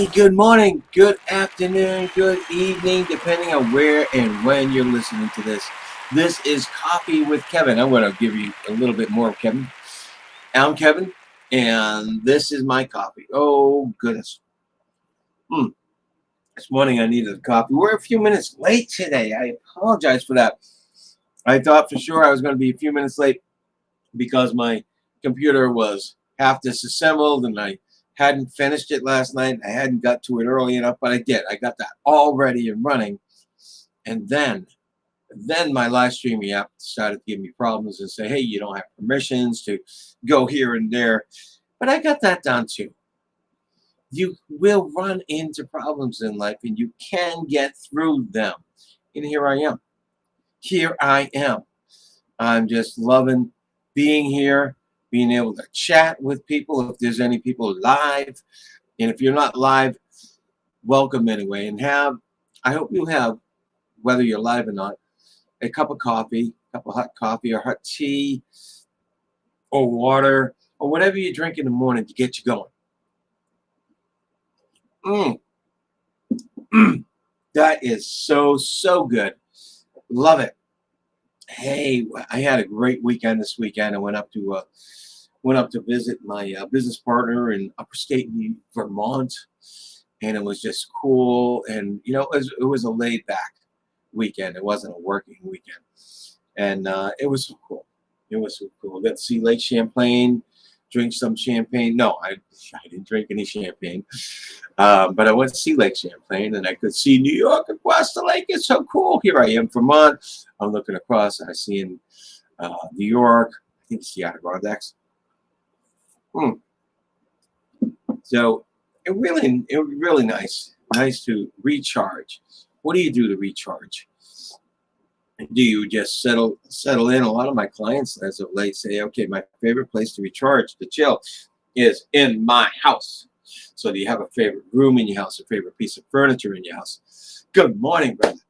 Hey, good morning, good afternoon, good evening, depending on where and when you're listening to this. This is Coffee with Kevin. I'm going to give you a little bit more of Kevin. I'm Kevin, and this is my coffee. Oh, goodness. This morning I needed a coffee. We're a few minutes late today. I apologize for that. I thought for sure I was going to be a few minutes late because my computer was half disassembled and I hadn't finished it last night. I hadn't got to it early enough, but I did. I got that all ready and running. And then my live streaming app started to give me problems and say, hey, you don't have permissions to go here and there. But I got that done too. You will run into problems in life and you can get through them. And here I am. Here I am. I'm just loving being here, being able to chat with people if there's any people live. And if you're not live, welcome anyway. And I hope you have, whether you're live or not, a cup of coffee, a cup of hot coffee or hot tea or water or whatever you drink in the morning to get you going. That is so good. Love it. Hey, I had a great weekend this weekend. I went up to visit my business partner in upstate Vermont, and it was just cool. And it was a laid back weekend. It wasn't a working weekend, and it was so cool. It was so cool. Got to see Lake Champlain, drink some champagne. No, I didn't drink any champagne, but I went to see Lake Champlain, and I could see New York across the lake. It's so cool. Here I am, Vermont. I'm looking across, and I see in New York. I think it's the Adirondacks. So it was really nice to recharge. What do you do to recharge? Do you just settle in? A lot of my clients as of late say, okay, my favorite place to recharge, to chill, is in my house. So do you have a favorite room in your house, a favorite piece of furniture in your house? Good morning, brother.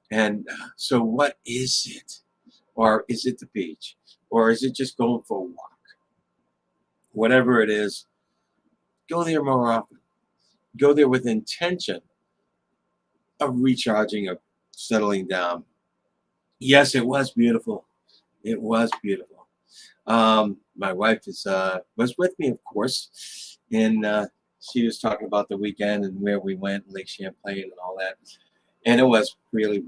And so what is it? Or is it the beach? Or is it just going for a walk? Whatever it is, go there more often. Go there with intention of recharging, of settling down. Yes, it was beautiful. It was beautiful. My wife was with me, of course, and she was talking about the weekend and where we went, Lake Champlain and all that. And it was really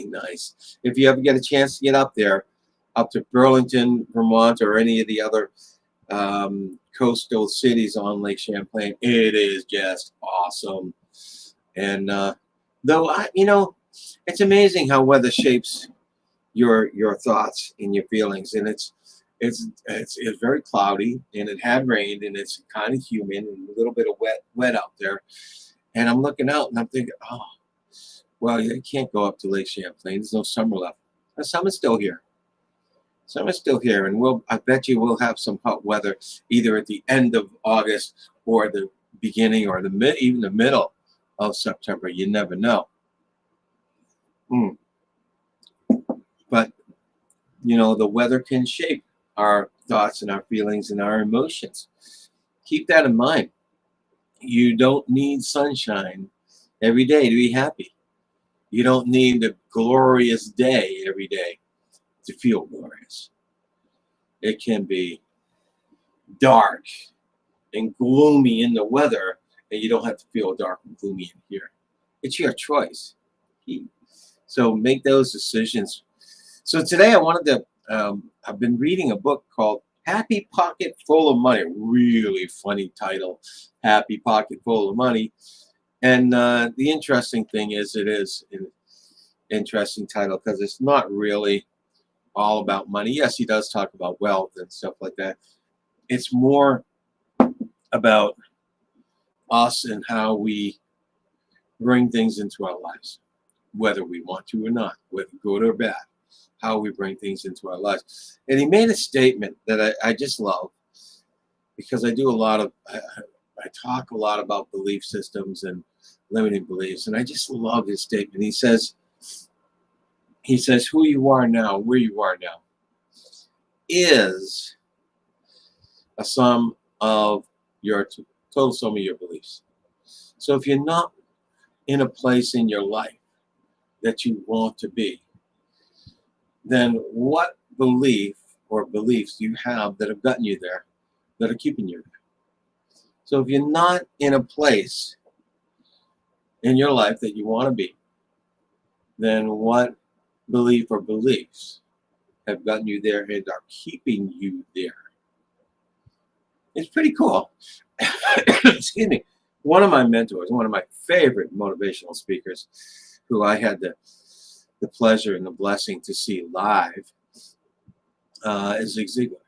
nice. If you ever get a chance to get up there, up to Burlington, Vermont, or any of the other coastal cities on Lake Champlain, it is just awesome. And it's amazing how weather shapes your thoughts and your feelings. And it's very cloudy, and it had rained, and it's kind of humid and a little bit of wet out there. And I'm looking out and I'm thinking, oh, well, you can't go up to Lake Champlain. There's no summer left. The summer's still here. Summer's still here, and I bet you we'll have some hot weather either at the end of August or the beginning or even the middle of September. You never know. But the weather can shape our thoughts and our feelings and our emotions. Keep that in mind. You don't need sunshine every day to be happy. You don't need a glorious day every day to feel glorious. It can be dark and gloomy in the weather, and you don't have to feel dark and gloomy in here. It's your choice. So make those decisions. So today I wanted to, I've been reading a book called Happy Pocket Full of Money. Really funny title, Happy Pocket Full of Money. And the interesting thing is, it is an interesting title because it's not really all about money. Yes, he does talk about wealth and stuff like that. It's more about us and how we bring things into our lives, whether we want to or not, whether good or bad, how we bring things into our lives. And he made a statement that I just love, because I talk a lot about belief systems and limiting beliefs, and I just love his statement. He says, who you are now, where you are now, is a sum of your total sum of your beliefs. So if you're not in a place in your life that you want to be, then what belief or beliefs do you have that have gotten you there, that are keeping you there? So if you're not in a place in your life that you want to be, then what belief or beliefs have gotten you there and are keeping you there? It's pretty cool. Excuse me. One of my mentors, one of my favorite motivational speakers, who I had the pleasure and the blessing to see live, is Zig Ziglar.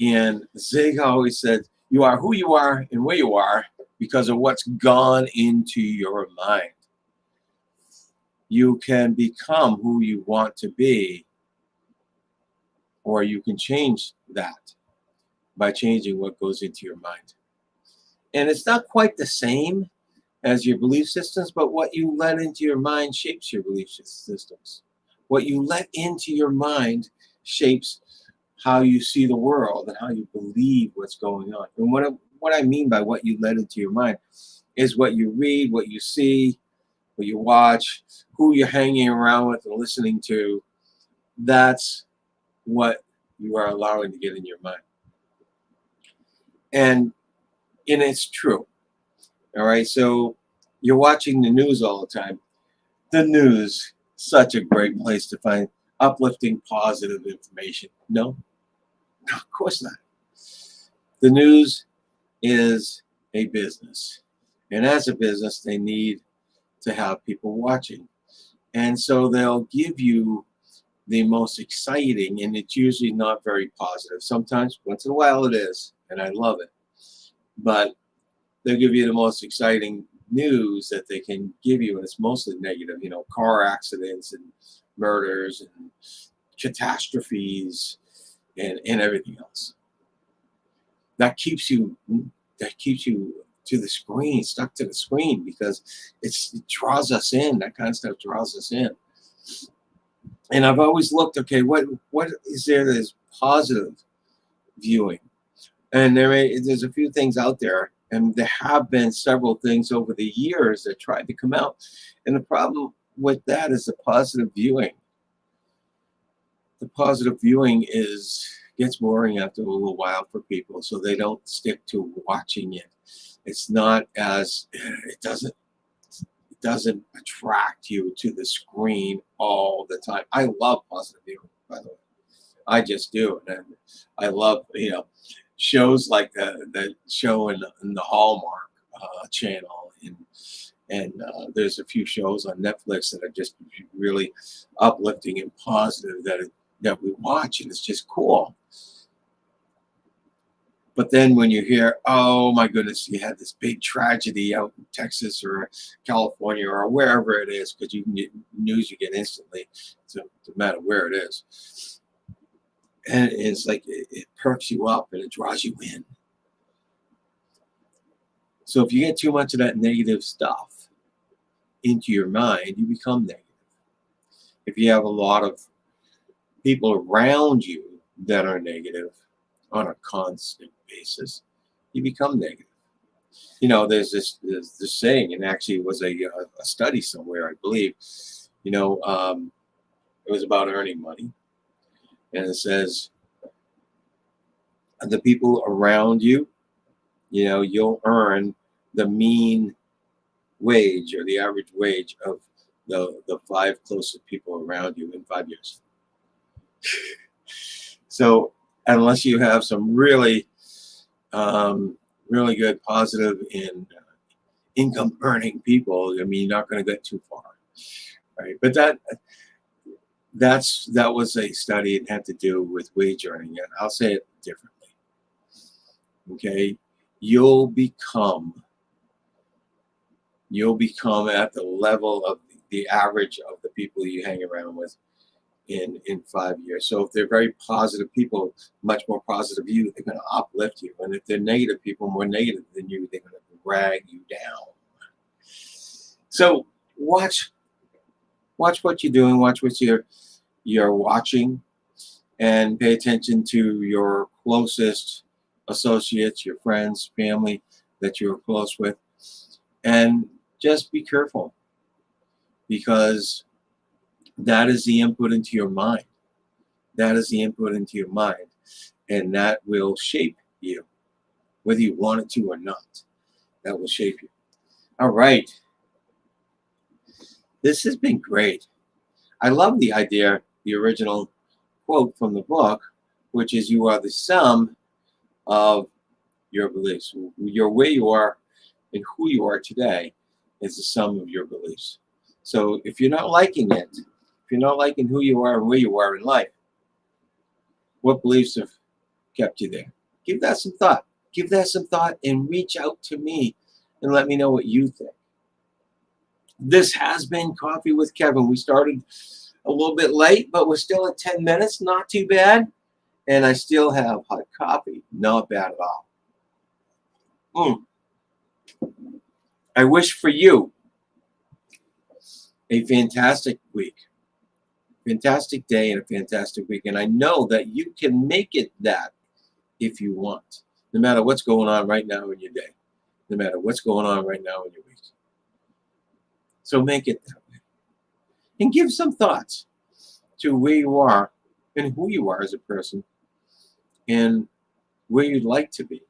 And Zig always said, "You are who you are and where you are because of what's gone into your mind. You can become who you want to be, or you can change that by changing what goes into your mind." And it's not quite the same as your belief systems, but what you let into your mind shapes your belief systems. What you let into your mind shapes how you see the world and how you believe what's going on. And what I mean by what you let into your mind is what you read, what you see, what you watch, who you're hanging around with and listening to. That's what you are allowing to get in your mind. And it's true. All right. So you're watching the news all the time. The news, such a great place to find uplifting, positive information. No, of course not. The news is a business. And as a business, they need to have people watching. And so they'll give you the most exciting, and it's usually not very positive. Sometimes, once in a while, it is, and I love it. But they'll give you the most exciting news that they can give you, and it's mostly negative, car accidents and murders and catastrophes and everything else. That keeps you to the screen, stuck to the screen, because it draws us in. That kind of stuff draws us in. And I've always looked, okay, what is there that is positive viewing? And there's a few things out there, and there have been several things over the years that tried to come out. And the problem with that is the positive viewing. The positive viewing gets boring after a little while for people, so they don't stick to watching it. It's not as it doesn't attract you to the screen all the time. I love positive viewing, by the way. I just do, and I love shows like the show in the Hallmark channel, and there's a few shows on Netflix that are just really uplifting and positive that we watch, and it's just cool. But then when you hear, oh my goodness, you had this big tragedy out in Texas or California or wherever it is, because you can get news you get instantly, so no matter where it is. And it's like it perks you up and it draws you in. So if you get too much of that negative stuff into your mind, you become negative. If you have a lot of people around you that are negative on a constant basis, you become negative. There's this saying, and actually it was a study somewhere, I believe. It was about earning money, and it says the people around you, you'll earn the mean wage or the average wage of the 5 closest people around you in 5 years. So unless you have some really really good positive and income earning people, you're not going to get too far, right? But that was a study. It had to do with wage earning, and I'll say it differently. Okay, you'll become at the level of the average of the people you hang around with in 5 years. So if they're very positive people, much more positive you, they're going to uplift you. And if they're negative people, more negative than you, they're going to drag you down. So watch what you're doing, watch what you're watching, and pay attention to your closest associates, your friends, family that you're close with. And just be careful, because that is the input into your mind. That is the input into your mind. And that will shape you, whether you want it to or not. That will shape you. All right. This has been great. I love the idea, the original quote from the book, which is, you are the sum of your beliefs. Your where you are and who you are today is the sum of your beliefs. So if you're not liking it, if you're not liking who you are and where you are in life, what beliefs have kept you there? Give that some thought. Give that some thought and reach out to me and let me know what you think. This has been Coffee with Kevin. We started a little bit late, but we're still at 10 minutes. Not too bad. And I still have hot coffee. Not bad at all. I wish for you a fantastic week, fantastic day, and a fantastic week. And I know that you can make it that if you want, no matter what's going on right now in your day, no matter what's going on right now in your week. So make it that way. And give some thoughts to where you are and who you are as a person, and where you'd like to be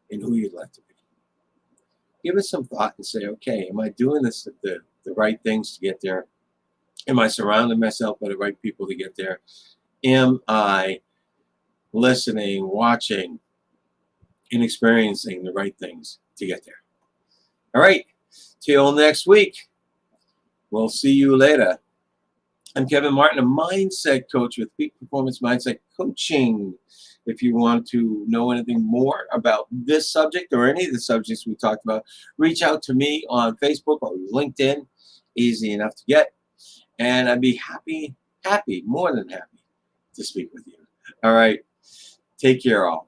and who you'd like to be. Give us some thought and say, okay, am I doing this, the right things to get there? Am I surrounding myself by the right people to get there? Am I listening, watching, and experiencing the right things to get there? All right, till next week. We'll see you later. I'm Kevin Martin, a mindset coach with Peak Performance Mindset Coaching. If you want to know anything more about this subject or any of the subjects we talked about, reach out to me on Facebook or LinkedIn. Easy enough to get. And I'd be happy, more than happy to speak with you. All right. Take care, all.